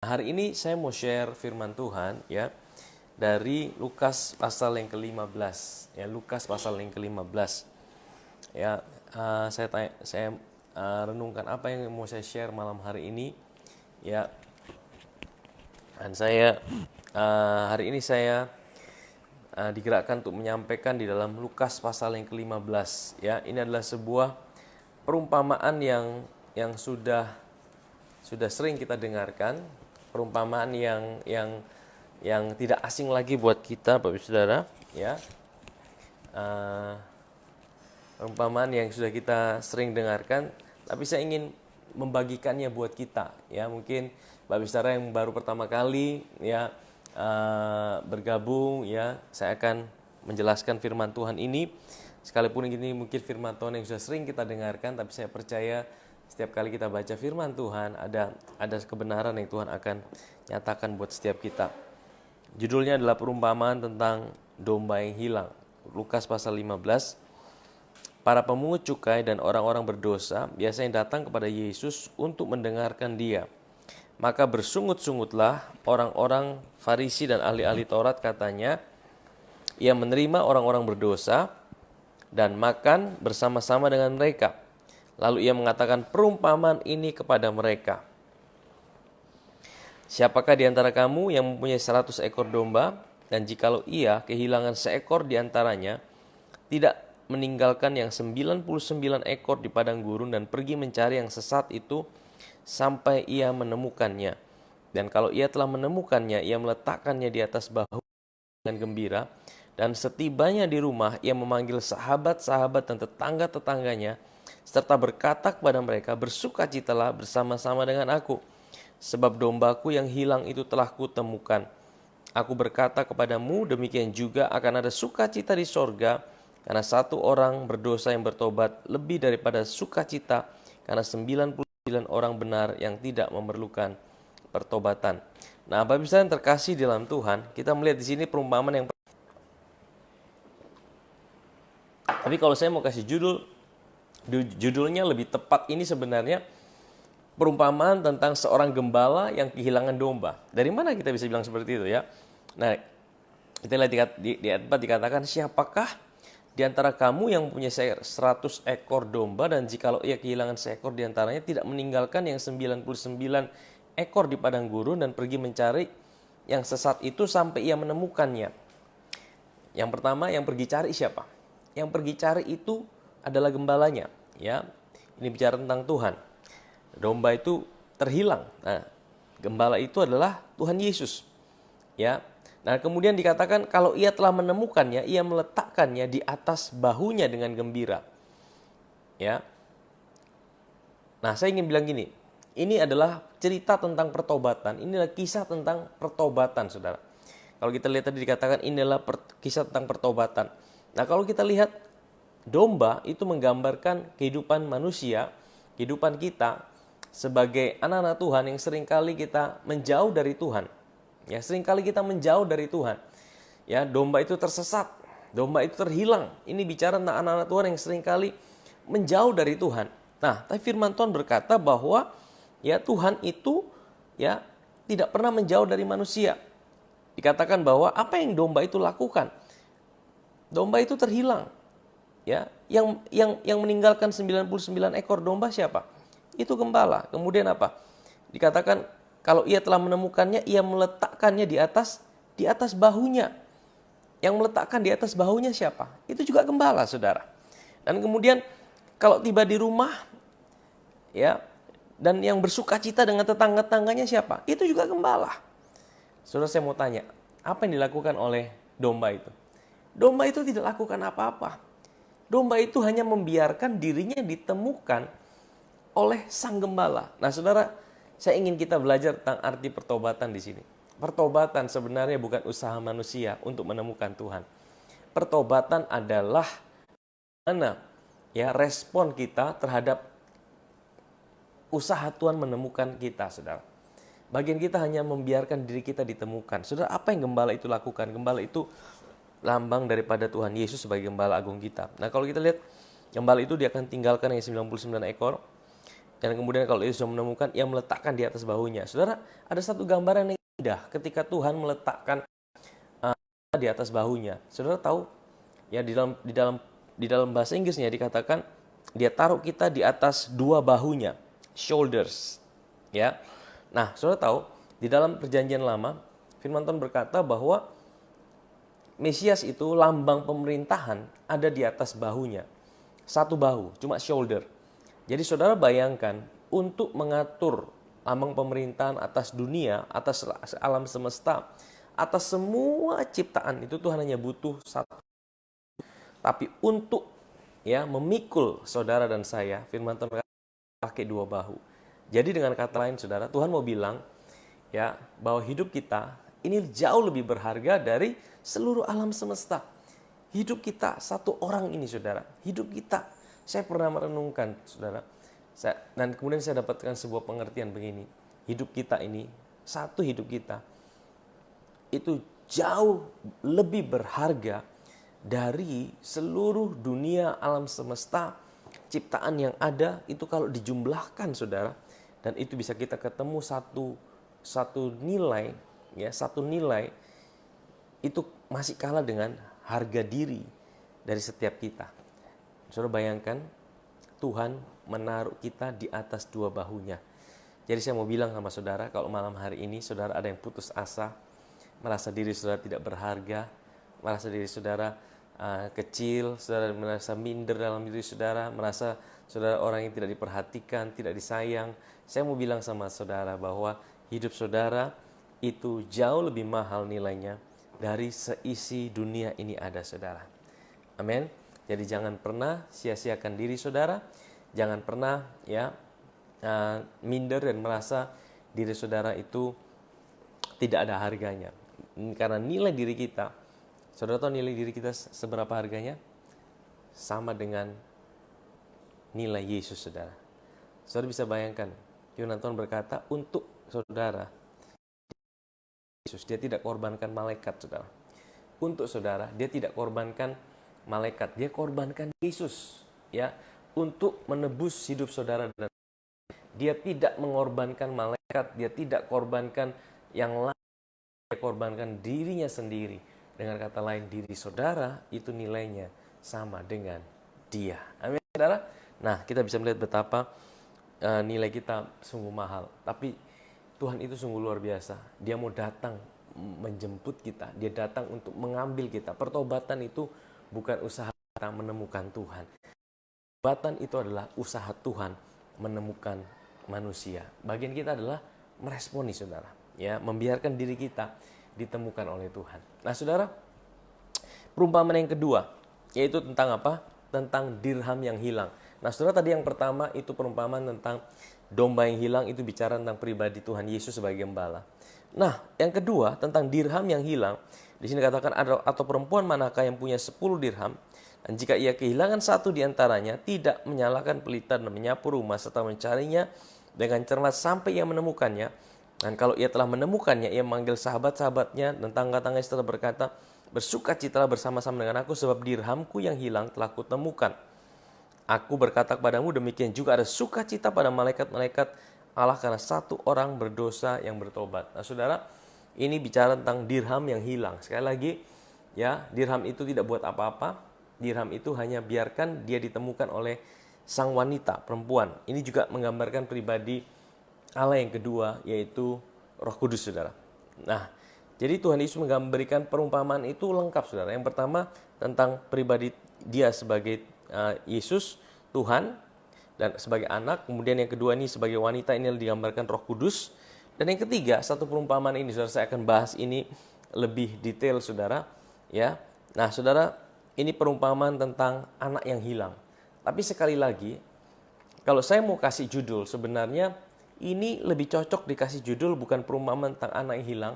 Hari ini saya mau share firman Tuhan ya dari Lukas pasal yang ke-15 ya, Lukas pasal yang ke-15 ya. Saya renungkan apa yang mau saya share malam hari ini ya. Dan hari ini saya digerakkan untuk menyampaikan di dalam Lukas pasal yang ke-15 ya. Ini adalah sebuah perumpamaan yang sudah sering kita dengarkan, perumpamaan yang tidak asing lagi buat kita, Bapak Saudara, ya. Uh, Perumpamaan yang sudah kita sering dengarkan, tapi saya ingin membagikannya buat kita, ya. Mungkin Bapak Saudara yang baru pertama kali, ya, bergabung, ya, saya akan menjelaskan firman Tuhan ini. Sekalipun ini mungkin firman Tuhan yang sudah sering kita dengarkan, tapi saya percaya setiap kali kita baca firman Tuhan, ada kebenaran yang Tuhan akan nyatakan buat setiap kita. Judulnya adalah perumpamaan tentang domba yang hilang. Lukas pasal 15. Para pemungut cukai dan orang-orang berdosa biasanya datang kepada Yesus untuk mendengarkan Dia. Maka bersungut-sungutlah orang-orang Farisi dan ahli-ahli Taurat, katanya, Ia menerima orang-orang berdosa dan makan bersama-sama dengan mereka. Lalu Ia mengatakan perumpamaan ini kepada mereka. Siapakah di antara kamu yang mempunyai 100 ekor domba, dan jikalau ia kehilangan seekor di antaranya, tidak meninggalkan yang 99 ekor di padang gurun dan pergi mencari yang sesat itu sampai ia menemukannya. Dan kalau ia telah menemukannya, ia meletakkannya di atas bahu dengan gembira, dan setibanya di rumah, ia memanggil sahabat-sahabat dan tetangga-tetangganya, serta berkata kepada mereka, bersukacitalah bersama-sama dengan aku, sebab dombaku yang hilang itu telah kutemukan. Aku berkata kepadamu, demikian juga akan ada sukacita di sorga, karena satu orang berdosa yang bertobat, lebih daripada sukacita karena 99 orang benar yang tidak memerlukan pertobatan. Nah, Bapak Ibu yang terkasih dalam Tuhan, kita melihat di sini perumpamaan yang. Tapi kalau saya mau kasih judulnya lebih tepat, ini sebenarnya perumpamaan tentang seorang gembala yang kehilangan domba. Dari mana kita bisa bilang seperti itu ya? Nah, kita lihat di ayat 4 dikatakan, siapakah di antara kamu yang punya 100 ekor domba, dan jikalau ia kehilangan seekor di antaranya, tidak meninggalkan yang 99 ekor di padang gurun dan pergi mencari yang sesat itu sampai ia menemukannya. Yang pertama, yang pergi cari siapa? Yang pergi cari itu adalah gembalanya, ya. Ini bicara tentang Tuhan. Domba itu terhilang. Nah, gembala itu adalah Tuhan Yesus, ya. Nah, kemudian dikatakan kalau ia telah menemukannya, ia meletakkannya di atas bahunya dengan gembira, ya. Nah, saya ingin bilang gini, ini adalah cerita tentang pertobatan. Ini adalah kisah tentang pertobatan, saudara. Kalau kita lihat tadi dikatakan inilah kisah tentang pertobatan. Nah, kalau kita lihat domba itu menggambarkan kehidupan manusia, kehidupan kita sebagai anak-anak Tuhan yang seringkali kita menjauh dari Tuhan. Ya, seringkali kita menjauh dari Tuhan. Ya, domba itu tersesat, domba itu terhilang. Ini bicara tentang anak-anak Tuhan yang seringkali menjauh dari Tuhan. Nah, tapi firman Tuhan berkata bahwa ya Tuhan itu ya tidak pernah menjauh dari manusia. Dikatakan bahwa apa yang domba itu lakukan? Domba itu terhilang. Ya, yang meninggalkan 99 ekor domba siapa? Itu gembala. Kemudian apa? Dikatakan kalau ia telah menemukannya, ia meletakkannya di atas bahunya. Yang meletakkan di atas bahunya siapa? Itu juga gembala, saudara. Dan kemudian kalau tiba di rumah, ya, dan yang bersukacita dengan tetangga-tetangganya siapa? Itu juga gembala. Saudara, saya mau tanya, apa yang dilakukan oleh domba itu? Domba itu tidak lakukan apa-apa. Domba itu hanya membiarkan dirinya ditemukan oleh sang gembala. Nah, saudara, saya ingin kita belajar tentang arti pertobatan di sini. Pertobatan sebenarnya bukan usaha manusia untuk menemukan Tuhan. Pertobatan adalah mana ya respon kita terhadap usaha Tuhan menemukan kita, saudara. Bagian kita hanya membiarkan diri kita ditemukan. Saudara, apa yang gembala itu lakukan? Gembala itu lambang daripada Tuhan Yesus sebagai gembala agung kita. Nah, kalau kita lihat, gembala itu dia akan tinggalkan yang 99 ekor. Dan kemudian kalau Yesus menemukan, ia meletakkan di atas bahunya. Saudara, ada satu gambaran yang indah ketika Tuhan meletakkan di atas bahunya. Saudara tahu, ya di dalam bahasa Inggrisnya dikatakan dia taruh kita di atas dua bahunya, shoulders. Ya. Nah, saudara tahu, di dalam Perjanjian Lama, Firman Tuhan berkata bahwa Mesias itu lambang pemerintahan ada di atas bahunya. Satu bahu, cuma shoulder. Jadi saudara bayangkan, untuk mengatur lambang pemerintahan atas dunia, atas alam semesta, atas semua ciptaan itu Tuhan hanya butuh satu. Tapi untuk memikul saudara dan saya, firman Tuhan pakai dua bahu. Jadi dengan kata lain saudara, Tuhan mau bilang bahwa hidup kita ini jauh lebih berharga dari seluruh alam semesta. Hidup kita satu orang ini saudara, hidup kita. Saya pernah merenungkan saudara, dan kemudian saya dapatkan sebuah pengertian begini. Hidup kita ini, satu hidup kita, itu jauh lebih berharga dari seluruh dunia alam semesta, ciptaan yang ada itu kalau dijumlahkan saudara. Dan itu bisa kita ketemu satu nilai, satu nilai itu masih kalah dengan harga diri dari setiap kita. Saudara bayangkan, Tuhan menaruh kita di atas dua bahunya. Jadi saya mau bilang sama saudara, kalau malam hari ini saudara ada yang putus asa, merasa diri saudara tidak berharga, merasa diri saudara kecil, saudara merasa minder dalam diri saudara, merasa saudara orang yang tidak diperhatikan, tidak disayang. Saya mau bilang sama saudara bahwa hidup saudara itu jauh lebih mahal nilainya dari seisi dunia ini ada saudara. Amin. Jadi jangan pernah sia-siakan diri saudara, jangan pernah minder dan merasa diri saudara itu tidak ada harganya. Karena nilai diri kita, saudara tahu nilai diri kita seberapa harganya? Sama dengan nilai Yesus saudara. Saudara bisa bayangkan, firman Tuhan berkata untuk saudara, Yesus dia tidak korbankan malaikat saudara. Untuk saudara dia tidak korbankan malaikat, dia korbankan Yesus untuk menebus hidup saudara. Dan dia tidak mengorbankan malaikat, dia tidak korbankan yang lain, dia korbankan dirinya sendiri. Dengan kata lain, diri saudara itu nilainya sama dengan dia. Amin saudara. Nah, kita bisa melihat betapa nilai kita sungguh mahal. Tapi Tuhan itu sungguh luar biasa. Dia mau datang menjemput kita, dia datang untuk mengambil kita. Pertobatan itu bukan usaha kita menemukan Tuhan. Pertobatan itu adalah usaha Tuhan menemukan manusia. Bagian kita adalah meresponi saudara, membiarkan diri kita ditemukan oleh Tuhan. Nah saudara, perumpamaan yang kedua yaitu tentang apa? Tentang dirham yang hilang. Nah saudara, tadi yang pertama itu perumpamaan tentang domba yang hilang, itu bicara tentang pribadi Tuhan Yesus sebagai gembala. Nah yang kedua tentang dirham yang hilang, di sini katakan atau perempuan manakah yang punya 10 dirham, dan jika ia kehilangan satu di antaranya, tidak menyalakan pelita dan menyapu rumah serta mencarinya dengan cermat sampai ia menemukannya. Dan kalau ia telah menemukannya, ia memanggil sahabat-sahabatnya dan tangga-tangga serta berkata, bersukacitalah bersama-sama dengan aku, sebab dirhamku yang hilang telah kutemukan. Aku berkata kepadamu, demikian juga ada sukacita pada malaikat-malaikat Allah karena satu orang berdosa yang bertobat. Nah saudara, ini bicara tentang dirham yang hilang. Sekali lagi, dirham itu tidak buat apa-apa. Dirham itu hanya biarkan dia ditemukan oleh sang wanita, perempuan. Ini juga menggambarkan pribadi Allah yang kedua, yaitu Roh Kudus, saudara. Nah, jadi Tuhan Yesus memberikan perumpamaan itu lengkap, saudara. Yang pertama tentang pribadi dia sebagai Yesus, Tuhan, dan sebagai anak. Kemudian yang kedua ini sebagai wanita, ini digambarkan Roh Kudus. Dan yang ketiga, satu perumpamaan ini, saudara, saya akan bahas ini lebih detail, saudara. Nah, saudara, ini perumpamaan tentang anak yang hilang. Tapi sekali lagi, kalau saya mau kasih judul, sebenarnya ini lebih cocok dikasih judul bukan perumpamaan tentang anak yang hilang,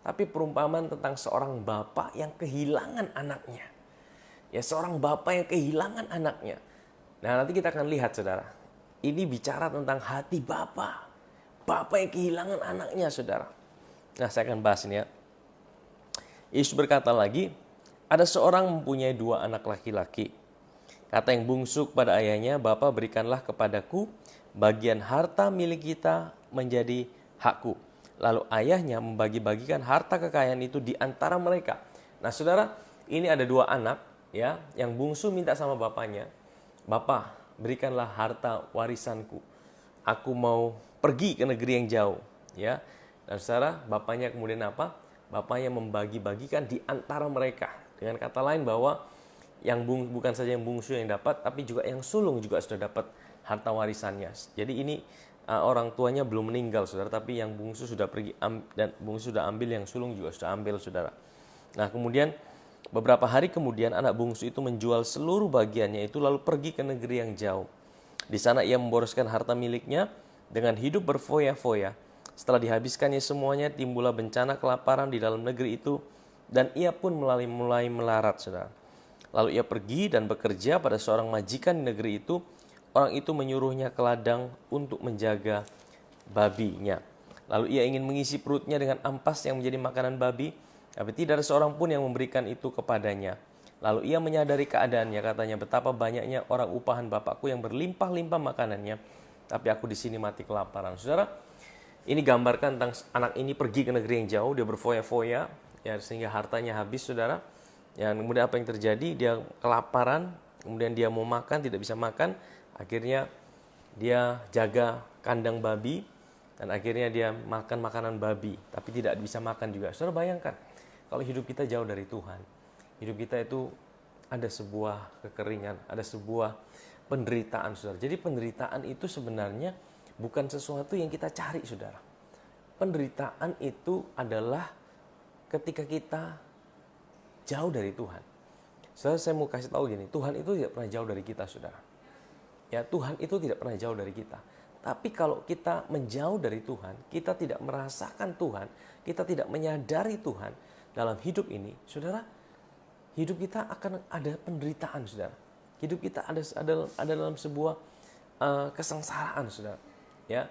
tapi perumpamaan tentang seorang bapak yang kehilangan anaknya. Seorang bapak yang kehilangan anaknya. Nah, nanti kita akan lihat, saudara. Ini bicara tentang hati bapak. Bapak yang kehilangan anaknya, saudara. Nah, saya akan bahas ini. Yesus berkata lagi, ada seorang mempunyai 2 anak laki-laki. Kata yang bungsu kepada ayahnya, Bapa berikanlah kepadaku bagian harta milik kita menjadi hakku. Lalu ayahnya membagi-bagikan harta kekayaan itu di antara mereka. Nah, saudara, ini ada dua anak, ya, yang bungsu minta sama bapaknya, "Bapak, berikanlah harta warisanku. Aku mau pergi ke negeri yang jauh." Ya, dan saudara, bapaknya kemudian apa? Bapaknya membagi-bagikan di antara mereka. Dengan kata lain bahwa bukan saja yang bungsu yang dapat, tapi juga yang sulung juga sudah dapat harta warisannya. Jadi ini orang tuanya belum meninggal, saudara, tapi yang bungsu sudah pergi dan bungsu sudah ambil, yang sulung juga sudah ambil, saudara. Nah, kemudian beberapa hari kemudian anak bungsu itu menjual seluruh bagiannya itu lalu pergi ke negeri yang jauh. Di sana ia memboroskan harta miliknya dengan hidup berfoya-foya. Setelah dihabiskannya semuanya, timbullah bencana kelaparan di dalam negeri itu, dan ia pun mulai melarat, saudara. Lalu ia pergi dan bekerja pada seorang majikan di negeri itu. Orang itu menyuruhnya ke ladang untuk menjaga babinya. Lalu ia ingin mengisi perutnya dengan ampas yang menjadi makanan babi, tapi tidak ada seorang pun yang memberikan itu kepadanya. Lalu ia menyadari keadaannya, katanya, "Betapa banyaknya orang upahan bapakku yang berlimpah-limpah makanannya, tapi aku di sini mati kelaparan." Saudara, ini gambarkan tentang anak ini pergi ke negeri yang jauh, dia berfoya-foya, ya, sehingga hartanya habis, saudara. Ya, kemudian apa yang terjadi? Dia kelaparan, kemudian dia mau makan, tidak bisa makan. Akhirnya dia jaga kandang babi, dan akhirnya dia makan makanan babi, tapi tidak bisa makan juga. Saudara, bayangkan kalau hidup kita jauh dari Tuhan. Hidup kita itu ada sebuah kekeringan, ada sebuah penderitaan, saudara. Jadi penderitaan itu sebenarnya bukan sesuatu yang kita cari, saudara. Penderitaan itu adalah ketika kita jauh dari Tuhan. Saudara, saya mau kasih tahu gini, Tuhan itu tidak pernah jauh dari kita, saudara. Ya, Tuhan itu tidak pernah jauh dari kita. Tapi kalau kita menjauh dari Tuhan, kita tidak merasakan Tuhan, kita tidak menyadari Tuhan dalam hidup ini, saudara, hidup kita akan ada penderitaan, saudara. Hidup kita ada dalam sebuah kesengsaraan, saudara. Ya,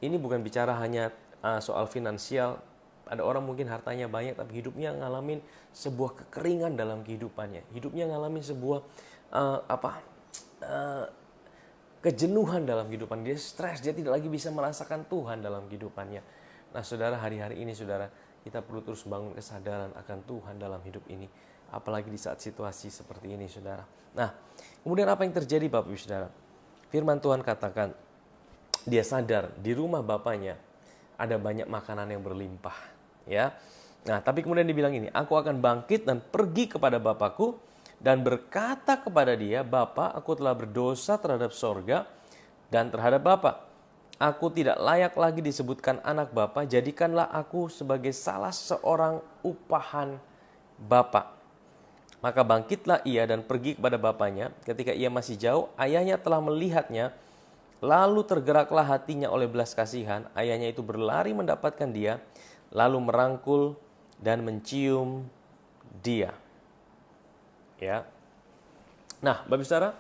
ini bukan bicara hanya soal finansial. Ada orang mungkin hartanya banyak, tapi hidupnya ngalamin sebuah kekeringan dalam kehidupannya. Hidupnya ngalamin sebuah kejenuhan dalam kehidupan. Dia stres, dia tidak lagi bisa merasakan Tuhan dalam kehidupannya. Nah, saudara, hari-hari ini, saudara, kita perlu terus bangun kesadaran akan Tuhan dalam hidup ini. Apalagi di saat situasi seperti ini, saudara. Nah, kemudian apa yang terjadi, Bapak Ibu Saudara? Firman Tuhan katakan, dia sadar di rumah bapaknya ada banyak makanan yang berlimpah, ya. Nah, tapi kemudian dibilang ini, "Aku akan bangkit dan pergi kepada bapakku dan berkata kepada dia, Bapa, aku telah berdosa terhadap sorga dan terhadap Bapa. Aku tidak layak lagi disebutkan anak Bapa, jadikanlah aku sebagai salah seorang upahan Bapa." Maka bangkitlah ia dan pergi kepada bapaknya. Ketika ia masih jauh, ayahnya telah melihatnya. Lalu tergeraklah hatinya oleh belas kasihan. Ayahnya itu berlari mendapatkan dia, lalu merangkul dan mencium dia. Ya. Nah, Bapak Saudara,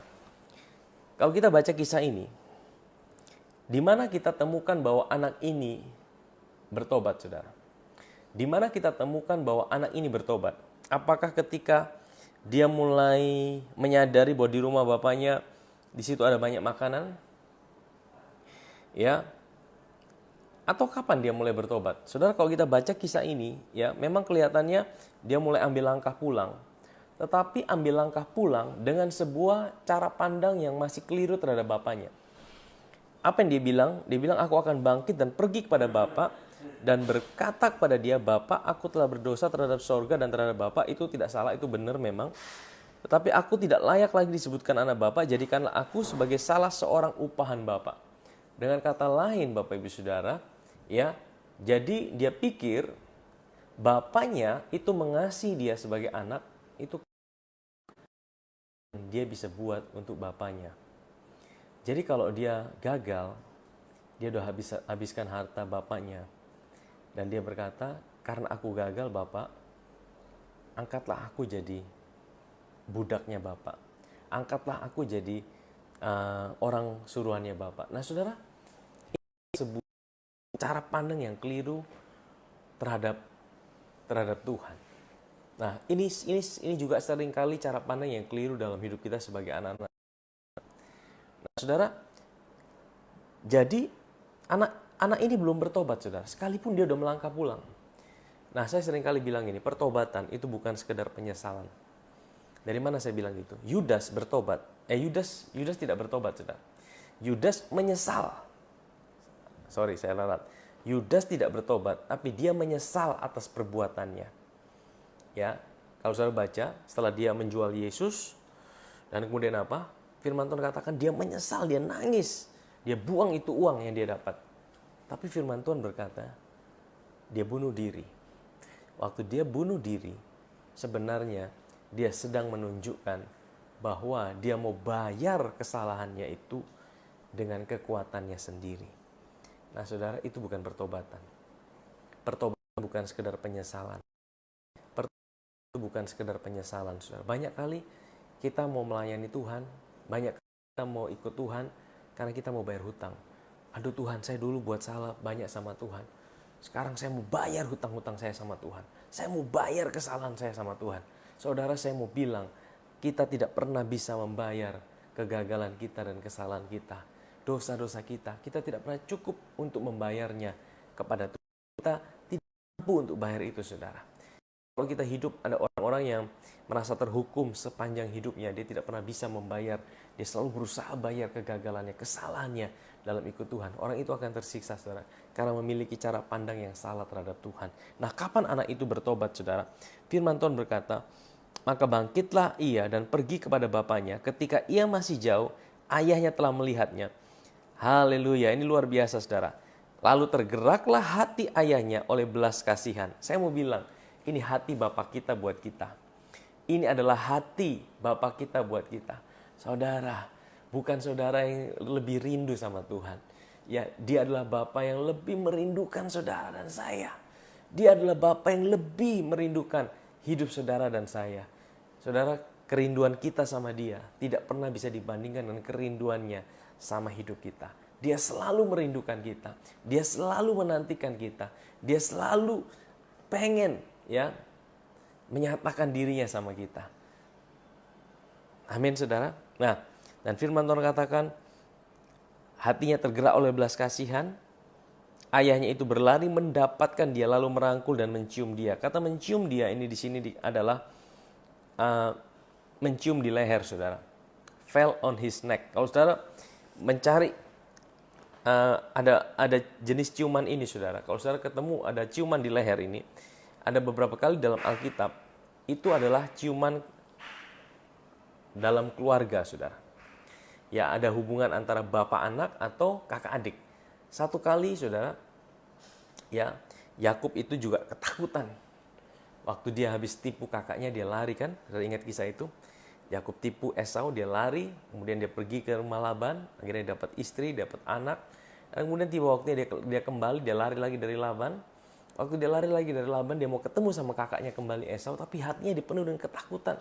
kalau kita baca kisah ini, di mana kita temukan bahwa anak ini bertobat, saudara? Di mana kita temukan bahwa anak ini bertobat? Apakah ketika dia mulai menyadari bahwa di rumah bapaknya di situ ada banyak makanan? Ya. Atau kapan dia mulai bertobat? Saudara, kalau kita baca kisah ini, ya, memang kelihatannya dia mulai ambil langkah pulang. Tetapi ambil langkah pulang dengan sebuah cara pandang yang masih keliru terhadap bapaknya. Apa yang dia bilang? Dia bilang, "Aku akan bangkit dan pergi kepada Bapa dan berkata kepada dia, Bapa, aku telah berdosa terhadap sorga dan terhadap Bapa." Itu tidak salah, itu benar memang. Tetapi aku tidak layak lagi disebutkan anak Bapa, jadikanlah aku sebagai salah seorang upahan Bapa. Dengan kata lain, Bapak Ibu Saudara, ya, jadi dia pikir bapaknya itu mengasihi dia sebagai anak, itu dia bisa buat untuk bapaknya. Jadi kalau dia gagal, dia udah habiskan harta bapaknya. Dan dia berkata, "Karena aku gagal, Bapak, angkatlah aku jadi budaknya Bapak. Angkatlah aku jadi orang suruhannya Bapak." Nah, saudara, ini sebuah cara pandang yang keliru terhadap Tuhan. Nah, ini juga seringkali cara pandang yang keliru dalam hidup kita sebagai anak-anak. Nah, saudara, Jadi anak ini belum bertobat, saudara, sekalipun dia udah melangkah pulang. Nah, saya sering kali bilang ini, pertobatan itu bukan sekedar penyesalan. Dari mana saya bilang gitu? Yudas bertobat. Yudas tidak bertobat, saudara. Yudas menyesal. Sorry, saya larat. Yudas tidak bertobat, tapi dia menyesal atas perbuatannya. Ya, kalau saudara baca, setelah dia menjual Yesus, dan kemudian apa? Firman Tuhan katakan dia menyesal, dia nangis. Dia buang itu uang yang dia dapat. Tapi firman Tuhan berkata, dia bunuh diri. Waktu dia bunuh diri, sebenarnya dia sedang menunjukkan bahwa dia mau bayar kesalahannya itu dengan kekuatannya sendiri. Nah, saudara, itu bukan pertobatan. Pertobatan bukan sekedar penyesalan. Pertobatan itu bukan sekedar penyesalan, saudara. Banyak kali kita mau melayani Tuhan, banyak kali kita mau ikut Tuhan karena kita mau bayar hutang. Aduh Tuhan, saya dulu buat salah banyak sama Tuhan. Sekarang saya mau bayar hutang-hutang saya sama Tuhan. Saya mau bayar kesalahan saya sama Tuhan. Saudara, saya mau bilang, kita tidak pernah bisa membayar kegagalan kita dan kesalahan kita. Dosa-dosa kita tidak pernah cukup untuk membayarnya kepada Tuhan. Kita tidak mampu untuk bayar itu, saudara. Kalau kita hidup, ada orang-orang yang merasa terhukum sepanjang hidupnya. Dia tidak pernah bisa membayar. Dia selalu berusaha bayar kegagalannya, kesalahannya dalam ikut Tuhan. Orang itu akan tersiksa, saudara, karena memiliki cara pandang yang salah terhadap Tuhan. Nah, kapan anak itu bertobat, saudara? Firman Tuhan berkata, maka bangkitlah ia dan pergi kepada bapaknya. Ketika ia masih jauh, ayahnya telah melihatnya. Haleluya, ini luar biasa, saudara. Lalu tergeraklah hati ayahnya oleh belas kasihan. Saya mau bilang, ini hati Bapa kita buat kita. Ini adalah hati Bapa kita buat kita. Saudara, bukan saudara yang lebih rindu sama Tuhan. Ya, dia adalah Bapa yang lebih merindukan saudara dan saya. Dia adalah Bapa yang lebih merindukan hidup saudara dan saya. Saudara, kerinduan kita sama dia tidak pernah bisa dibandingkan dengan kerinduannya sama hidup kita. Dia selalu merindukan kita. Dia selalu menantikan kita. Dia selalu pengen ya menyatakan dirinya sama kita. Amin, saudara. Nah, dan firman Tuhan katakan hatinya tergerak oleh belas kasihan. Ayahnya itu berlari mendapatkan dia lalu merangkul dan mencium dia. Kata mencium dia ini di sini adalah mencium di leher, saudara. Fell on his neck. Kalau saudara mencari ada jenis ciuman ini, saudara. Kalau saudara ketemu ada ciuman di leher ini, ada beberapa kali dalam Alkitab itu adalah ciuman dalam keluarga, saudara. Ya, ada hubungan antara bapak anak atau kakak adik. Satu kali, saudara, ya, Yakub itu juga ketakutan. Waktu dia habis tipu kakaknya, dia lari kan? Saudara ingat kisah itu? Yakub tipu Esau, dia lari, kemudian dia pergi ke rumah Laban, akhirnya dapat istri, dapat anak. Dan kemudian tiba waktunya dia kembali, dia lari lagi dari Laban. Waktu dia lari lagi dari Laban, dia mau ketemu sama kakaknya kembali Esau, tapi hatinya dipenuhi dengan ketakutan.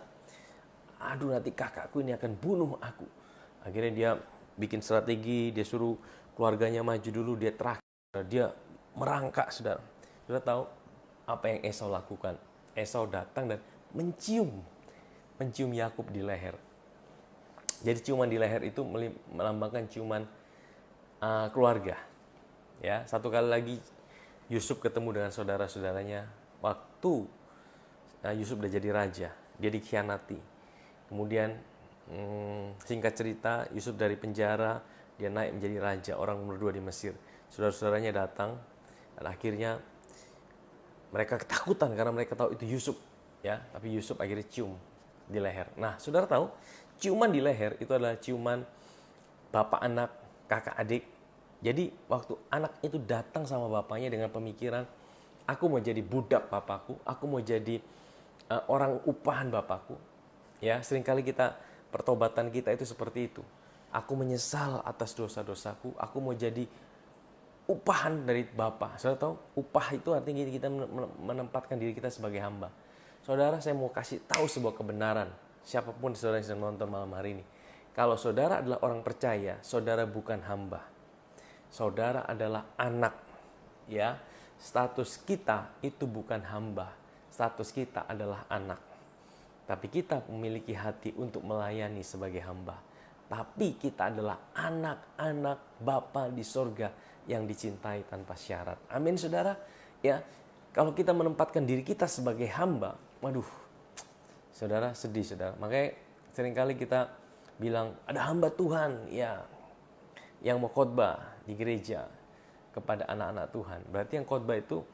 Aduh, nanti kakakku ini akan bunuh aku. Akhirnya dia bikin strategi, dia suruh keluarganya maju dulu, dia terakhir, dia merangkak, saudara. Saudara tahu apa yang Esau lakukan? Esau datang dan mencium Yakub di leher. Jadi ciuman di leher itu melambangkan ciuman keluarga. Ya, satu kali lagi Yusuf ketemu dengan saudara-saudaranya waktu Yusuf udah jadi raja, dia dikhianati. Kemudian singkat cerita, Yusuf dari penjara dia naik menjadi raja, orang nomor 2 di Mesir. Saudara-saudaranya datang dan akhirnya mereka ketakutan karena mereka tahu itu Yusuf, ya. Tapi Yusuf akhirnya cium di leher. Nah, saudara tahu, ciuman di leher itu adalah ciuman bapak anak, kakak adik. Jadi waktu anak itu datang sama bapaknya dengan pemikiran, aku mau jadi budak bapakku, aku mau jadi orang upahan bapakku. Ya, seringkali pertobatan kita itu seperti itu. Aku menyesal atas dosa-dosaku, aku mau jadi upahan dari Bapa. Saudara tahu, upah itu artinya kita menempatkan diri kita sebagai hamba. Saudara, saya mau kasih tahu sebuah kebenaran. Siapapun saudara yang sedang nonton malam hari ini. Kalau saudara adalah orang percaya, saudara bukan hamba. Saudara adalah anak. Ya, status kita itu bukan hamba. Status kita adalah anak. Tapi kita memiliki hati untuk melayani sebagai hamba. Tapi kita adalah anak-anak Bapa di sorga yang dicintai tanpa syarat. Amin saudara. Ya, kalau kita menempatkan diri kita sebagai hamba, waduh, saudara sedih saudara. Makanya seringkali kita bilang ada hamba Tuhan ya yang mau khotbah di gereja kepada anak-anak Tuhan. Berarti yang khotbah itu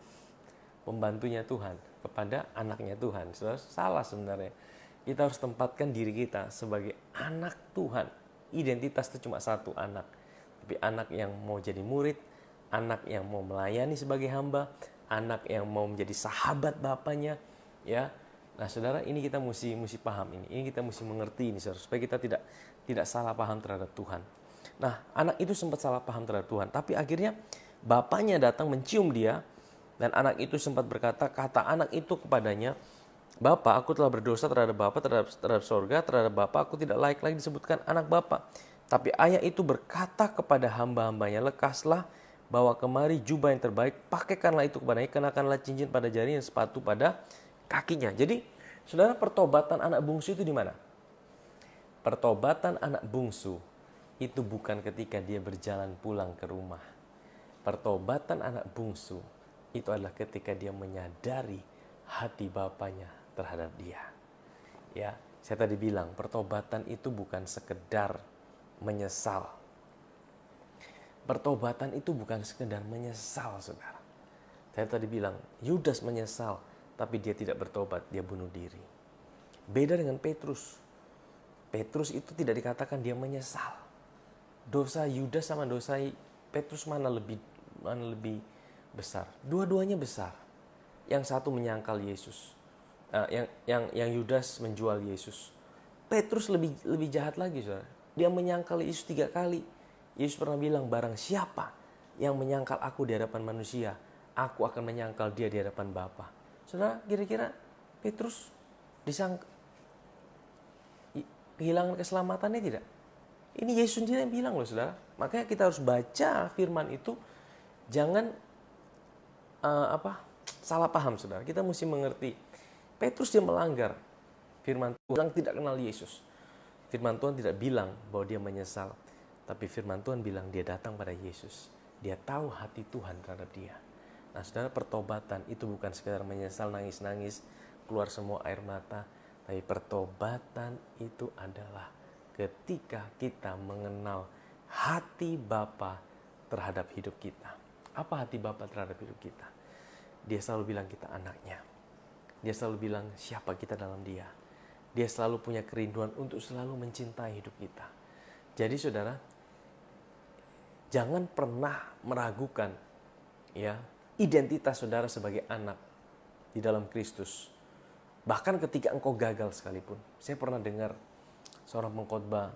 pembantunya Tuhan kepada anaknya Tuhan. Saudara, salah sebenarnya. Kita harus tempatkan diri kita sebagai anak Tuhan. Identitas itu cuma satu, anak. Tapi anak yang mau jadi murid, anak yang mau melayani sebagai hamba, anak yang mau menjadi sahabat bapaknya, ya. Nah, saudara, ini kita mesti paham ini. Ini kita mesti mengerti ini, saudara, supaya kita tidak salah paham terhadap Tuhan. Nah, anak itu sempat salah paham terhadap Tuhan, tapi akhirnya bapaknya datang mencium dia, dan anak itu sempat berkata, kata anak itu kepadanya, Bapa, aku telah berdosa terhadap Bapa, terhadap sorga, terhadap Bapa, aku tidak layak lagi disebutkan anak Bapa. Tapi ayah itu berkata kepada hamba-hambanya, lekaslah, bawa kemari jubah yang terbaik, pakaikanlah itu kepadanya, kenakanlah cincin pada jarinya dan sepatu pada kakinya. Jadi, saudara, pertobatan anak bungsu itu di mana? Pertobatan anak bungsu itu bukan ketika dia berjalan pulang ke rumah. Pertobatan anak bungsu itu adalah ketika dia menyadari hati bapaknya terhadap dia. Ya, saya tadi bilang pertobatan itu bukan sekedar menyesal. Pertobatan itu bukan sekedar menyesal, saudara. Saya tadi bilang Yudas menyesal, tapi dia tidak bertobat, dia bunuh diri. Beda dengan Petrus. Petrus itu tidak dikatakan dia menyesal. Dosa Yudas sama dosa Petrus mana lebih besar? Dua-duanya besar. Yang satu menyangkal Yesus, yang Yudas menjual Yesus. Petrus lebih jahat lagi, saudara. Dia menyangkal Yesus 3 kali. Yesus pernah bilang, barang siapa yang menyangkal aku di hadapan manusia, aku akan menyangkal dia di hadapan Bapa. Saudara, kira-kira Petrus kehilangan keselamatannya tidak? Ini Yesus sendiri yang bilang loh, saudara. Makanya kita harus baca firman itu, jangan salah paham, saudara. Kita mesti mengerti. Petrus dia melanggar firman Tuhan, tidak kenal Yesus. Firman Tuhan tidak bilang bahwa dia menyesal, tapi firman Tuhan bilang dia datang pada Yesus. Dia tahu hati Tuhan terhadap dia. Nah, saudara, pertobatan itu bukan sekedar menyesal, nangis-nangis, keluar semua air mata. Tapi pertobatan itu adalah ketika kita mengenal hati Bapa terhadap hidup kita. Apa hati Bapa terhadap hidup kita? Dia selalu bilang kita anaknya. Dia selalu bilang siapa kita dalam dia. Dia selalu punya kerinduan untuk selalu mencintai hidup kita. Jadi saudara, jangan pernah meragukan ya identitas saudara sebagai anak di dalam Kristus. Bahkan ketika engkau gagal sekalipun. Saya pernah dengar seorang pengkhotbah,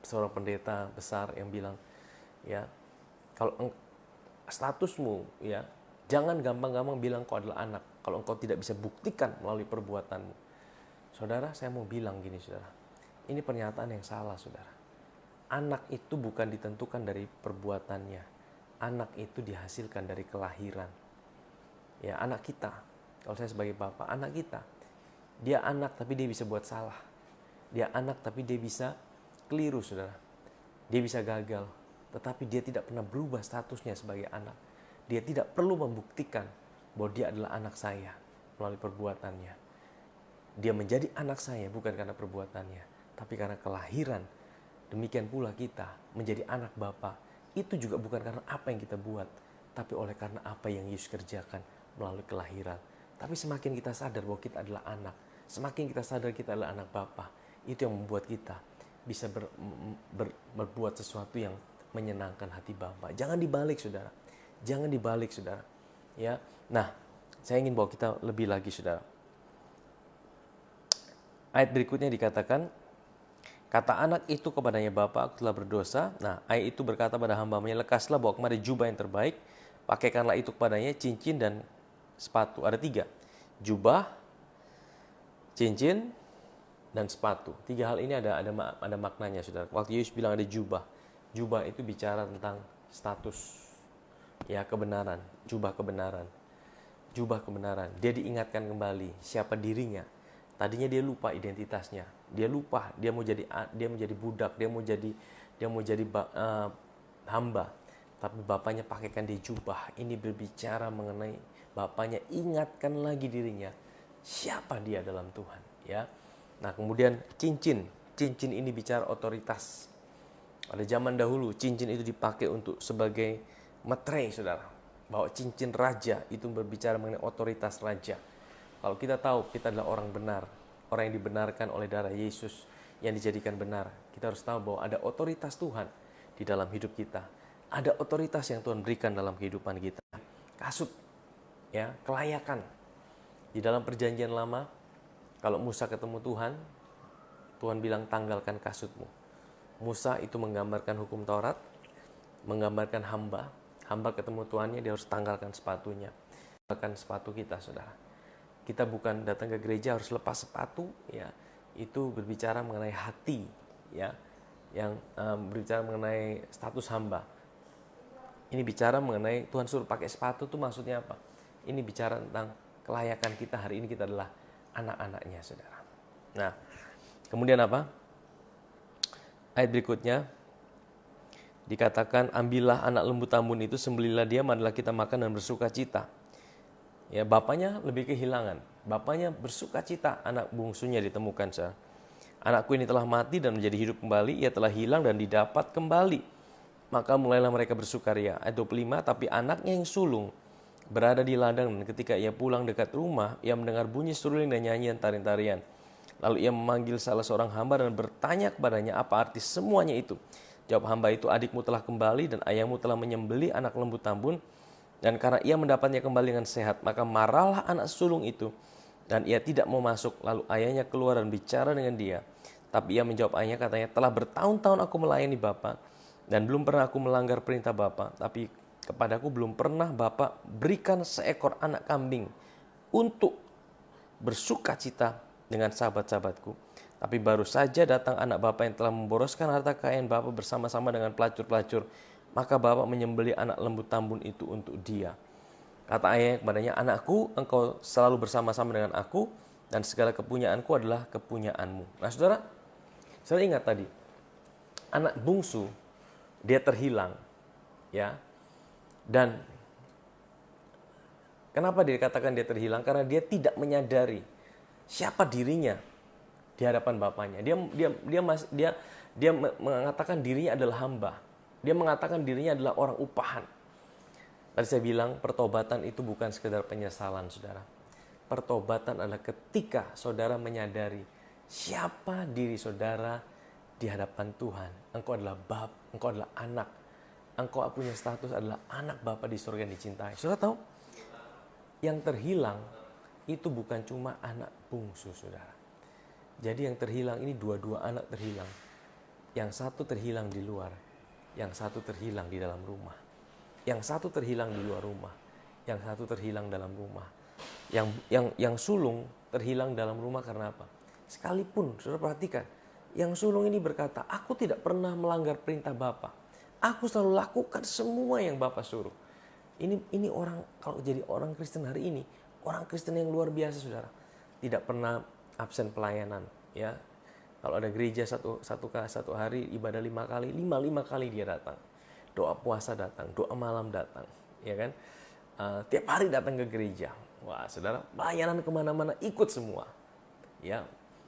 seorang pendeta besar yang bilang, ya, kalau statusmu, ya, jangan gampang-gampang bilang kau adalah anak kalau engkau tidak bisa buktikan melalui perbuatanmu. Saudara, saya mau bilang gini, saudara. Ini pernyataan yang salah, saudara. Anak itu bukan ditentukan dari perbuatannya. Anak itu dihasilkan dari kelahiran. Ya, anak kita. Kalau saya sebagai bapak, anak kita. Dia anak tapi dia bisa buat salah. Dia anak tapi dia bisa keliru, saudara. Dia bisa gagal. Tetapi dia tidak pernah berubah statusnya sebagai anak. Dia tidak perlu membuktikan bahwa dia adalah anak saya melalui perbuatannya. Dia menjadi anak saya bukan karena perbuatannya, tapi karena kelahiran. Demikian pula kita menjadi anak Bapa. Itu juga bukan karena apa yang kita buat, tapi oleh karena apa yang Yesus kerjakan melalui kelahiran. Tapi semakin kita sadar bahwa kita adalah anak, semakin kita sadar kita adalah anak Bapa, itu yang membuat kita bisa berbuat sesuatu yang menyenangkan hati Bapa. Jangan dibalik, saudara. Jangan dibalik, saudara. Ya. Nah, saya ingin bawa kita lebih lagi, saudara. Ayat berikutnya dikatakan, kata anak itu kepadanya, Bapa, aku telah berdosa. Nah, ayat itu berkata pada hamba-hambanya, lekaslah, bawa kemari jubah yang terbaik, pakaikanlah itu kepadanya, cincin dan sepatu. Ada 3. Jubah, cincin, dan sepatu. 3 hal ini ada maknanya, saudara. Waktu Yesus bilang ada jubah. Jubah itu bicara tentang status. Ya, kebenaran. Jubah kebenaran. Jubah kebenaran. Dia diingatkan kembali siapa dirinya. Tadinya dia lupa identitasnya, dia lupa dia mau jadi budak, dia mau jadi hamba. Tapi bapaknya pakaikan dia jubah. Ini berbicara mengenai bapaknya ingatkan lagi dirinya siapa dia dalam Tuhan, ya. Nah, kemudian cincin ini bicara otoritas. Pada zaman dahulu cincin itu dipakai untuk sebagai meterai, saudara. Bahwa cincin raja itu berbicara mengenai otoritas raja. Kalau kita tahu kita adalah orang benar, orang yang dibenarkan oleh darah Yesus, yang dijadikan benar, kita harus tahu bahwa ada otoritas Tuhan di dalam hidup kita. Ada otoritas yang Tuhan berikan dalam kehidupan kita. Kasut, ya, kelayakan. Di dalam perjanjian lama, kalau Musa ketemu Tuhan, Tuhan bilang tanggalkan kasutmu. Musa itu menggambarkan hukum Taurat, menggambarkan hamba. Hamba ketemu Tuhannya, dia harus tanggalkan sepatunya. Tanggalkan sepatu kita, saudara. Kita bukan datang ke gereja harus lepas sepatu, ya. Itu berbicara mengenai hati, ya, yang berbicara mengenai status hamba. Ini bicara mengenai Tuhan suruh pakai sepatu itu maksudnya apa? Ini bicara tentang kelayakan kita hari ini, kita adalah anak-anaknya, saudara. Nah, kemudian apa? Ayat berikutnya dikatakan, ambillah anak lembu tambun itu, sembelilah dia, marilah kita makan dan bersuka cita. Ya, bapaknya lebih kehilangan. Bapaknya bersuka cita, anak bungsunya ditemukan, saudara. Anakku ini telah mati dan menjadi hidup kembali, ia telah hilang dan didapat kembali. Maka mulailah mereka bersukaria. Ayat 25, tapi anaknya yang sulung berada di ladang, dan ketika ia pulang dekat rumah, ia mendengar bunyi seruling dan nyanyian tarian-tarian. Lalu ia memanggil salah seorang hamba dan bertanya kepadanya apa arti semuanya itu. Jawab hamba itu, adikmu telah kembali dan ayahmu telah menyembelih anak lembu tambun. Dan karena ia mendapatnya kembali dengan sehat, maka marahlah anak sulung itu dan ia tidak mau masuk. Lalu ayahnya keluar dan bicara dengan dia. Tapi ia menjawab ayahnya, katanya, telah bertahun-tahun aku melayani Bapa dan belum pernah aku melanggar perintah Bapa. Tapi kepadaku belum pernah Bapa berikan seekor anak kambing untuk bersuka cita dengan sahabat-sahabatku. Tapi baru saja datang anak Bapa yang telah memboroskan harta kekayaan Bapa bersama-sama dengan pelacur-pelacur. Maka Bapa menyembelih anak lembu tambun itu untuk dia. Kata ayahnya kepadanya, anakku, engkau selalu bersama-sama dengan aku, dan segala kepunyaanku adalah kepunyaanmu. Nah, saudara ingat tadi, anak bungsu, dia terhilang, ya. Dan kenapa dikatakan dia terhilang? Karena dia tidak menyadari siapa dirinya di hadapan bapaknya. Dia mengatakan dirinya adalah hamba. Dia mengatakan dirinya adalah orang upahan. Tadi saya bilang pertobatan itu bukan sekedar penyesalan, saudara. Pertobatan adalah ketika saudara menyadari siapa diri saudara di hadapan Tuhan. Engkau adalah engkau adalah anak. Engkau punya status adalah anak Bapa di surga yang dicintai. Saudara tahu? Yang terhilang itu bukan cuma anak bungsu, saudara. Jadi yang terhilang ini dua-dua anak terhilang. Yang satu terhilang di luar, yang satu terhilang di dalam rumah. Yang satu terhilang di luar rumah, yang satu terhilang dalam rumah. Yang sulung terhilang dalam rumah karena apa? Sekalipun, saudara perhatikan, yang sulung ini berkata, aku tidak pernah melanggar perintah Bapa. Aku selalu lakukan semua yang Bapa suruh. Ini orang, kalau jadi orang Kristen hari ini, orang Kristen yang luar biasa, saudara. Tidak pernah absen pelayanan, ya. Kalau ada gereja satu hari ibadah 5 kali, lima kali dia datang. Doa puasa datang, doa malam datang, ya kan? Tiap hari datang ke gereja. Wah, saudara, pelayanan kemana-mana ikut semua, ya.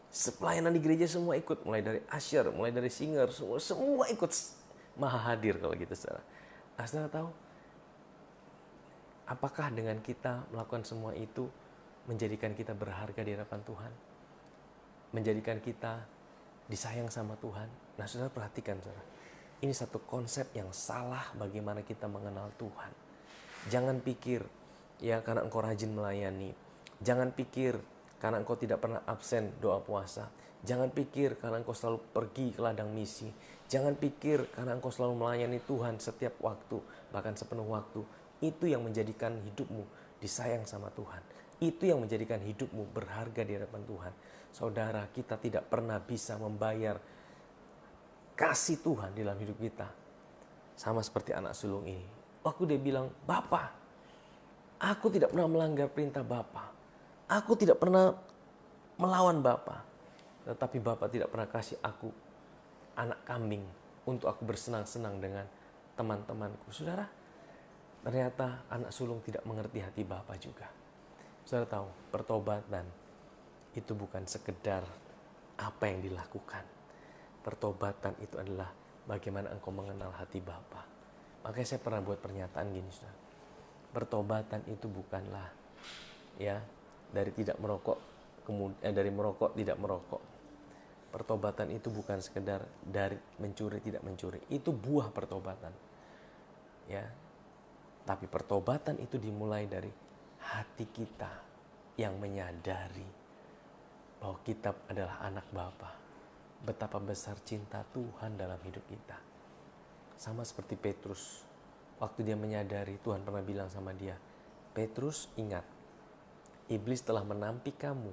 Pelayanan di gereja semua ikut, mulai dari usher, mulai dari singer, semua ikut, maha hadir kalau gitu, saudara. Nah, saudara tahu, apakah dengan kita melakukan semua itu menjadikan kita berharga di hadapan Tuhan? Menjadikan kita disayang sama Tuhan? Nah, saudara perhatikan, saudara. Ini satu konsep yang salah bagaimana kita mengenal Tuhan. Jangan pikir, ya karena engkau rajin melayani. Jangan pikir karena engkau tidak pernah absen doa puasa. Jangan pikir karena engkau selalu pergi ke ladang misi. Jangan pikir karena engkau selalu melayani Tuhan setiap waktu, bahkan sepenuh waktu. Itu yang menjadikan hidupmu disayang sama Tuhan. Itu yang menjadikan hidupmu berharga di hadapan Tuhan. Saudara, kita tidak pernah bisa membayar kasih Tuhan di dalam hidup kita. Sama seperti anak sulung ini. Waktu dia bilang, Bapa, aku tidak pernah melanggar perintah Bapa. Aku tidak pernah melawan Bapa. Tetapi Bapa tidak pernah kasih aku anak kambing untuk aku bersenang-senang dengan teman-temanku. Saudara, ternyata anak sulung tidak mengerti hati Bapa juga. Saudara tahu, pertobatan itu bukan sekedar apa yang dilakukan. Pertobatan itu adalah bagaimana engkau mengenal hati Bapa. Makanya saya pernah buat pernyataan gini, saudara. Pertobatan itu bukanlah ya dari tidak merokok dari merokok tidak merokok. Pertobatan itu bukan sekedar dari mencuri tidak mencuri. Itu buah pertobatan. Ya. Tapi pertobatan itu dimulai dari hati kita yang menyadari bahwa kita adalah anak Bapa. Betapa besar cinta Tuhan dalam hidup kita. Sama seperti Petrus. Waktu dia menyadari, Tuhan pernah bilang sama dia, Petrus, ingat, iblis telah menampik kamu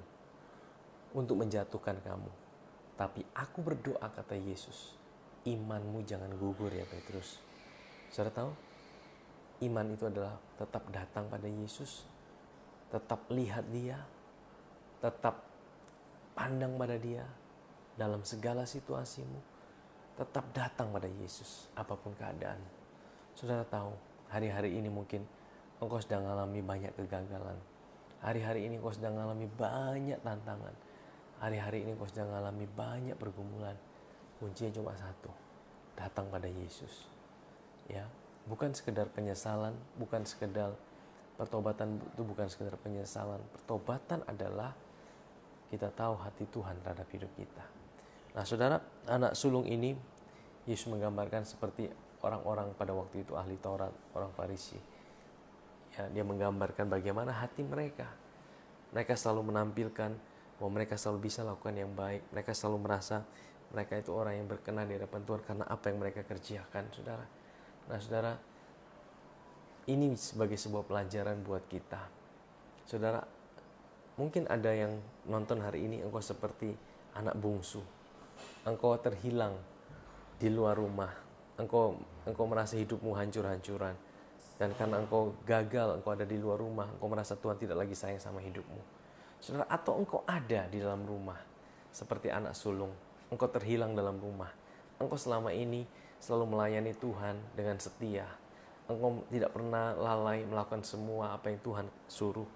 untuk menjatuhkan kamu. Tapi aku berdoa, kata Yesus, imanmu jangan gugur ya Petrus. Saudara tahu, iman itu adalah tetap datang pada Yesus, tetap lihat dia, tetap pandang pada dia dalam segala situasimu, tetap datang pada Yesus apapun keadaan. Saudara tahu, hari-hari ini mungkin engkau sedang mengalami banyak kegagalan. Hari-hari ini engkau sedang mengalami banyak tantangan. Hari-hari ini engkau sedang mengalami banyak pergumulan. Kuncinya cuma satu, datang pada Yesus. Ya, bukan sekedar penyesalan, bukan sekedar pertobatan itu bukan sekedar penyesalan. Pertobatan adalah kita tahu hati Tuhan terhadap hidup kita. Nah, saudara, anak sulung ini Yesus menggambarkan seperti orang-orang pada waktu itu ahli Taurat, orang Farisi. Ya, dia menggambarkan bagaimana hati mereka. Mereka selalu menampilkan bahwa mereka selalu bisa lakukan yang baik. Mereka selalu merasa mereka itu orang yang berkenan di hadapan Tuhan karena apa yang mereka kerjakan, saudara. Nah, saudara, ini sebagai sebuah pelajaran buat kita. Saudara, mungkin ada yang nonton hari ini engkau seperti anak bungsu. Engkau terhilang di luar rumah. Engkau merasa hidupmu hancur-hancuran. Dan karena engkau gagal, engkau ada di luar rumah, engkau merasa Tuhan tidak lagi sayang sama hidupmu. Saudara, atau engkau ada di dalam rumah seperti anak sulung. Engkau terhilang dalam rumah. Engkau selama ini selalu melayani Tuhan dengan setia. Engkau tidak pernah lalai melakukan semua apa yang Tuhan suruh.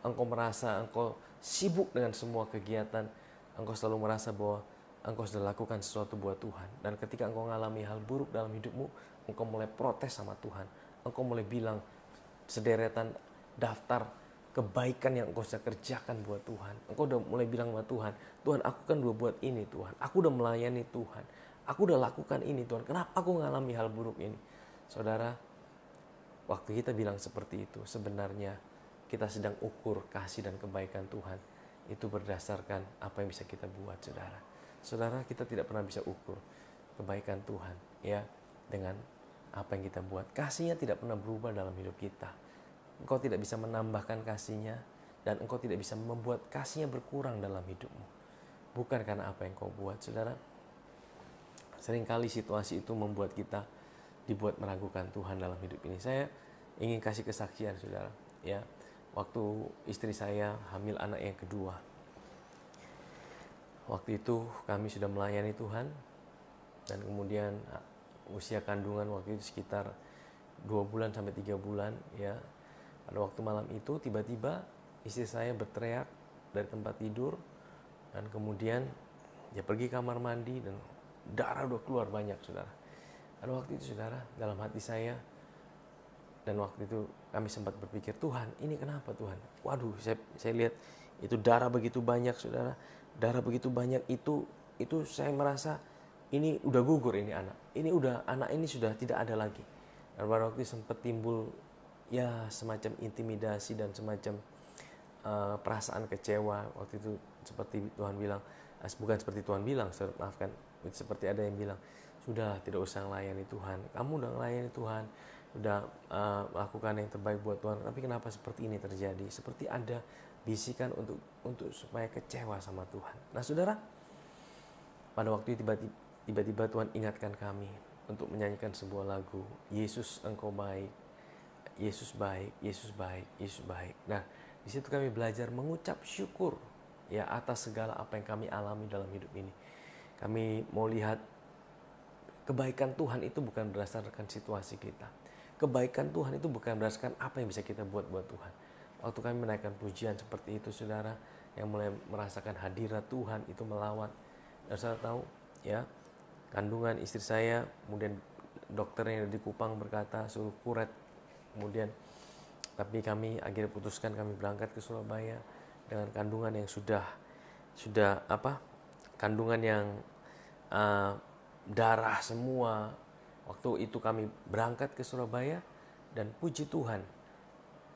Engkau merasa engkau sibuk dengan semua kegiatan. Engkau selalu merasa bahwa engkau sudah lakukan sesuatu buat Tuhan. Dan ketika engkau mengalami hal buruk dalam hidupmu, engkau mulai protes sama Tuhan. Engkau mulai bilang sederetan daftar kebaikan yang engkau sudah kerjakan buat Tuhan. Engkau udah mulai bilang sama Tuhan, Tuhan aku kan udah buat ini Tuhan. Aku udah melayani Tuhan. Aku udah lakukan ini Tuhan. Kenapa aku mengalami hal buruk ini? Saudara, waktu kita bilang seperti itu, sebenarnya kita sedang ukur kasih dan kebaikan Tuhan. Itu berdasarkan apa yang bisa kita buat, saudara. Saudara, kita tidak pernah bisa ukur kebaikan Tuhan ya dengan apa yang kita buat. Kasihnya tidak pernah berubah dalam hidup kita. Engkau tidak bisa menambahkan kasihnya dan engkau tidak bisa membuat kasihnya berkurang dalam hidupmu. Bukan karena apa yang kau buat, saudara. Seringkali situasi itu membuat kita dibuat meragukan Tuhan dalam hidup ini. Saya ingin kasih kesaksian, saudara. Ya, waktu istri saya hamil anak yang kedua. Waktu itu kami sudah melayani Tuhan dan kemudian usia kandungan waktu itu sekitar 2 bulan sampai 3 bulan ya. Pada waktu malam itu tiba-tiba istri saya berteriak dari tempat tidur dan kemudian dia pergi kamar mandi dan darah udah keluar banyak, saudara. Pada waktu itu, saudara, dalam hati saya dan waktu itu kami sempat berpikir, Tuhan ini kenapa Tuhan? Waduh, saya lihat itu darah begitu banyak, saudara. Darah begitu banyak itu saya merasa ini udah gugur ini anak. Anak ini sudah tidak ada lagi. Dan pada waktu itu sempat timbul ya semacam intimidasi dan semacam perasaan kecewa. Waktu itu seperti Tuhan bilang, bukan seperti Tuhan bilang, maafkan, seperti ada yang bilang, sudah tidak usah melayani Tuhan. Kamu udah melayani Tuhan, udah melakukan yang terbaik buat Tuhan. Tapi kenapa seperti ini terjadi? Seperti ada bisikan untuk supaya kecewa sama Tuhan. Nah, saudara, pada waktu itu tiba-tiba Tuhan ingatkan kami untuk menyanyikan sebuah lagu, Yesus Engkau baik, Yesus baik, Yesus baik, Yesus baik. Nah, di situ kami belajar mengucap syukur ya atas segala apa yang kami alami dalam hidup ini. Kami mau lihat kebaikan Tuhan itu bukan berdasarkan situasi kita. Kebaikan Tuhan itu bukan berdasarkan apa yang bisa kita buat buat Tuhan. Waktu kami menaikkan pujian seperti itu, saudara, yang mulai merasakan hadirat Tuhan itu melawat. Dan saya tahu, ya, kandungan istri saya, kemudian dokter yang di Kupang berkata suruh kuret, kemudian tapi kami akhirnya putuskan kami berangkat ke Surabaya dengan kandungan yang sudah kandungan yang darah semua. Waktu itu kami berangkat ke Surabaya dan puji Tuhan,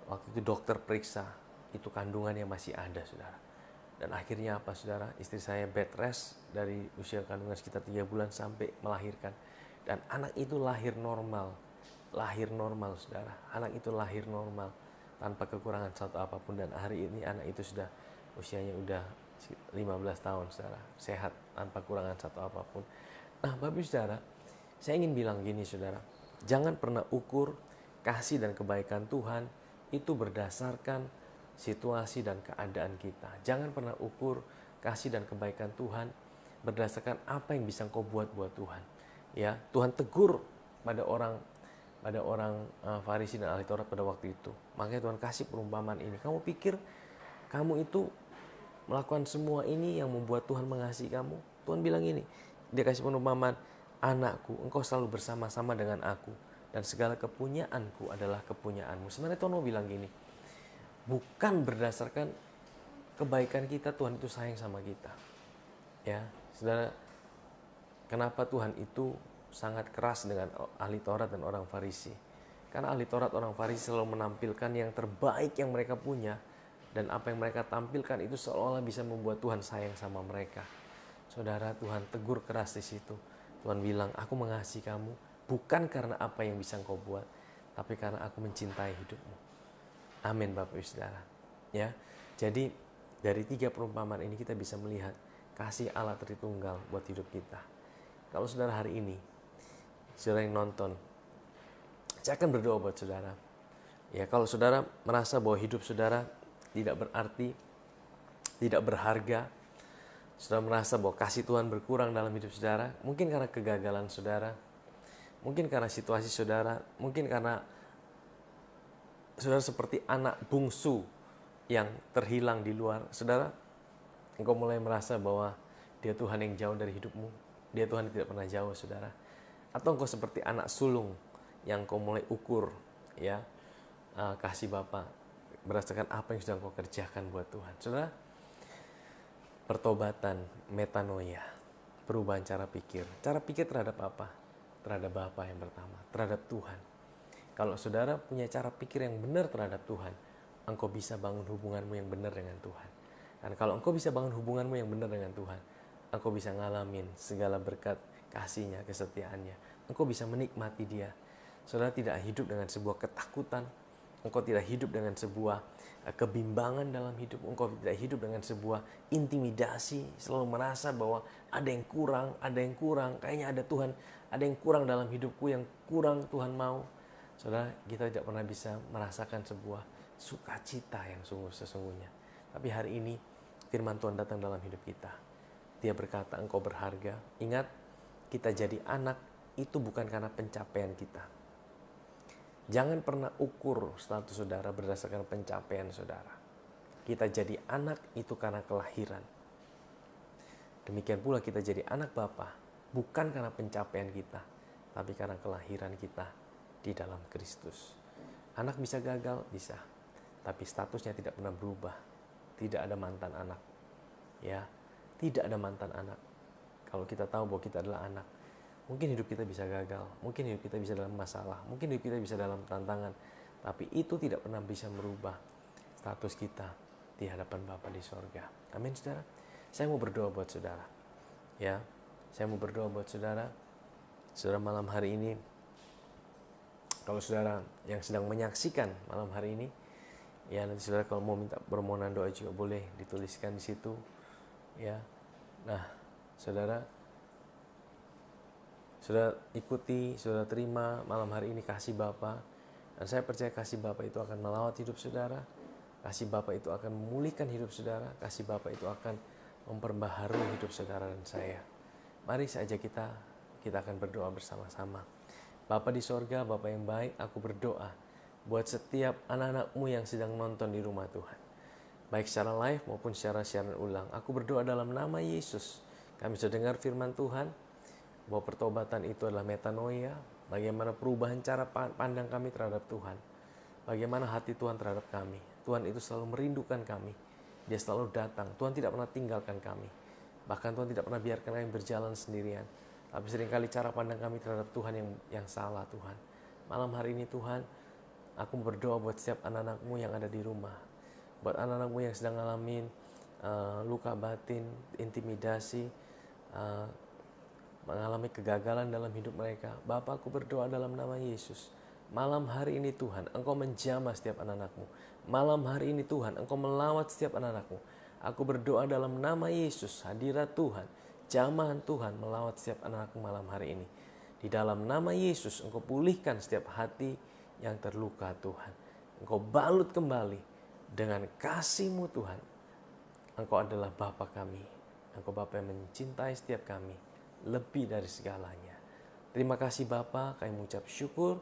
waktu itu dokter periksa, itu kandungannya masih ada, saudara. Dan akhirnya apa, saudara? Istri saya bed rest dari usia kandungan sekitar 3 bulan sampai melahirkan. Dan anak itu lahir normal, saudara. Anak itu lahir normal tanpa kekurangan satu apapun. Dan hari ini anak itu sudah usianya udah 15 tahun, saudara. Sehat tanpa kekurangan satu apapun. Nah, Bapak saudara, saya ingin bilang gini, saudara. Jangan pernah ukur kasih dan kebaikan Tuhan itu berdasarkan situasi dan keadaan kita. Jangan pernah ukur kasih dan kebaikan Tuhan berdasarkan apa yang bisa kau buat buat Tuhan. Ya, Tuhan tegur pada orang Farisi dan ahli Taurat pada waktu itu. Makanya Tuhan kasih perumpamaan ini. Kamu pikir kamu itu melakukan semua ini yang membuat Tuhan mengasihi kamu? Tuhan bilang ini, dia kasih perumpamaan, anakku, engkau selalu bersama-sama dengan aku, dan segala kepunyaanku adalah kepunyaanmu. Sebenarnya Tuhan mau bilang gini, bukan berdasarkan kebaikan kita Tuhan itu sayang sama kita. Ya, saudara, kenapa Tuhan itu sangat keras dengan ahli Taurat dan orang Farisi? Karena ahli Taurat orang Farisi selalu menampilkan yang terbaik yang mereka punya, dan apa yang mereka tampilkan itu seolah-olah bisa membuat Tuhan sayang sama mereka. Saudara, Tuhan tegur keras di situ. Tuhan bilang, aku mengasihi kamu bukan karena apa yang bisa kau buat, tapi karena aku mencintai hidupmu. Amin, Bapak Ibu Saudara. Ya, jadi dari 3 perumpamaan ini kita bisa melihat kasih Allah Tritunggal buat hidup kita. Kalau saudara hari ini, saudara yang nonton, saya akan berdoa buat saudara. Ya, kalau saudara merasa bahwa hidup saudara tidak berarti, tidak berharga, saudara merasa bahwa kasih Tuhan berkurang dalam hidup saudara, mungkin karena kegagalan saudara, mungkin karena situasi saudara, mungkin karena saudara seperti anak bungsu yang terhilang di luar. Saudara, engkau mulai merasa bahwa dia Tuhan yang jauh dari hidupmu. Dia Tuhan yang tidak pernah jauh, saudara. Atau engkau seperti anak sulung yang engkau mulai ukur, ya, kasih Bapa berdasarkan apa yang sudah engkau kerjakan buat Tuhan. Saudara, pertobatan, metanoia, perubahan cara pikir. Cara pikir terhadap apa? Terhadap Bapa yang pertama, terhadap Tuhan. Kalau saudara punya cara pikir yang benar terhadap Tuhan, engkau bisa bangun hubunganmu yang benar dengan Tuhan. Dan kalau engkau bisa bangun hubunganmu yang benar dengan Tuhan, engkau bisa ngalamin segala berkat kasih-Nya, kesetiaannya. Engkau bisa menikmati Dia. Saudara tidak hidup dengan sebuah ketakutan. Engkau tidak hidup dengan sebuah kebimbangan dalam hidup. Engkau tidak hidup dengan sebuah intimidasi, selalu merasa bahwa ada yang kurang, kayaknya ada Tuhan, ada yang kurang dalam hidupku, yang kurang Tuhan mau. Saudara, kita tidak pernah bisa merasakan sebuah sukacita yang sesungguhnya. Tapi hari ini firman Tuhan datang dalam hidup kita. Dia berkata, engkau berharga. Ingat, kita jadi anak itu bukan karena pencapaian kita. Jangan pernah ukur status saudara berdasarkan pencapaian saudara. Kita jadi anak itu karena kelahiran. Demikian pula kita jadi anak Bapa bukan karena pencapaian kita, tapi karena kelahiran kita di dalam Kristus. Anak bisa gagal, bisa. Tapi statusnya tidak pernah berubah. Tidak ada mantan anak. Ya, tidak ada mantan anak. Kalau kita tahu bahwa kita adalah anak, mungkin hidup kita bisa gagal, mungkin hidup kita bisa dalam masalah, mungkin hidup kita bisa dalam tantangan, tapi itu tidak pernah bisa merubah status kita di hadapan Bapa di sorga. Amin, saudara. Saya mau berdoa buat saudara. Ya, saya mau berdoa buat saudara. Saudara malam hari ini, kalau saudara yang sedang menyaksikan malam hari ini, ya nanti saudara kalau mau minta permohonan doa juga boleh dituliskan di situ. Ya, nah saudara ikuti, saudara terima malam hari ini kasih Bapa, dan saya percaya kasih Bapa itu akan melawat hidup saudara. Kasih Bapa itu akan memulihkan hidup saudara. Kasih Bapa itu akan memperbaharui hidup saudara dan saya. Mari saja kita akan berdoa bersama-sama. Bapa di sorga, Bapa yang baik, aku berdoa buat setiap anak-anak-Mu yang sedang nonton di rumah Tuhan. Baik secara live maupun secara siaran ulang. Aku berdoa dalam nama Yesus. Kami sudah dengar firman Tuhan, bahwa pertobatan itu adalah metanoia. Bagaimana perubahan cara pandang kami terhadap Tuhan. Bagaimana hati Tuhan terhadap kami. Tuhan itu selalu merindukan kami. Dia selalu datang. Tuhan tidak pernah tinggalkan kami. Bahkan Tuhan tidak pernah biarkan kami berjalan sendirian. Tapi seringkali cara pandang kami terhadap Tuhan yang salah, Tuhan. Malam hari ini Tuhan, aku berdoa buat setiap anak-anak-Mu yang ada di rumah. Buat anak-anak-Mu yang sedang ngalamin luka batin, intimidasi, mengalami kegagalan dalam hidup mereka. Bapa, aku berdoa dalam nama Yesus. Malam hari ini Tuhan, Engkau menjamah setiap anak-anak-Mu. Malam hari ini Tuhan, Engkau melawat setiap anak-anak-Mu. Aku berdoa dalam nama Yesus, hadirat Tuhan, jamahan Tuhan melawat setiap anak-anak-Mu malam hari ini. Di dalam nama Yesus, Engkau pulihkan setiap hati yang terluka Tuhan. Engkau balut kembali dengan kasih-Mu Tuhan. Engkau adalah Bapa kami. Engkau Bapa yang mencintai setiap kami lebih dari segalanya. Terima kasih Bapa, kami mengucap syukur.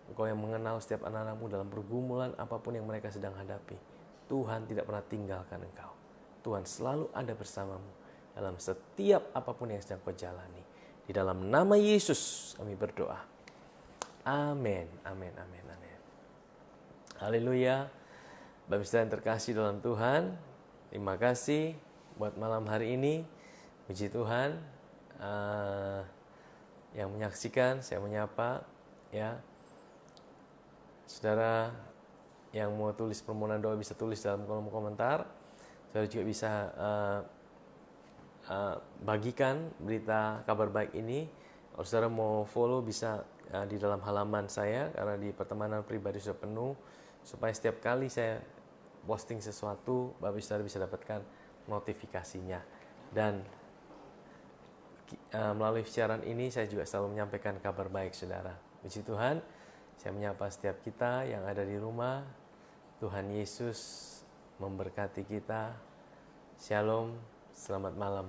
Engkau yang mengenal setiap anak-anak-Mu dalam pergumulan apapun yang mereka sedang hadapi. Tuhan tidak pernah tinggalkan Engkau. Tuhan selalu ada bersamamu dalam setiap apapun yang sedang kau jalani. Di dalam nama Yesus kami berdoa. Amin, amin, amin, amin. Haleluya. Bapak Saudara yang terkasih dalam Tuhan, terima kasih buat malam hari ini. Puji Tuhan. Yang menyaksikan, saya menyapa ya. Saudara yang mau tulis permohonan doa bisa tulis dalam kolom komentar. Saudara juga bisa bagikan berita kabar baik ini. Kalau saudara mau follow bisa di dalam halaman saya, karena di pertemanan pribadi sudah penuh, supaya setiap kali saya posting sesuatu, Bapak saudara bisa dapatkan notifikasinya. Dan melalui siaran ini saya juga selalu menyampaikan kabar baik saudara. Puji Tuhan, saya menyapa setiap kita yang ada di rumah. Tuhan Yesus memberkati kita. Shalom, selamat malam.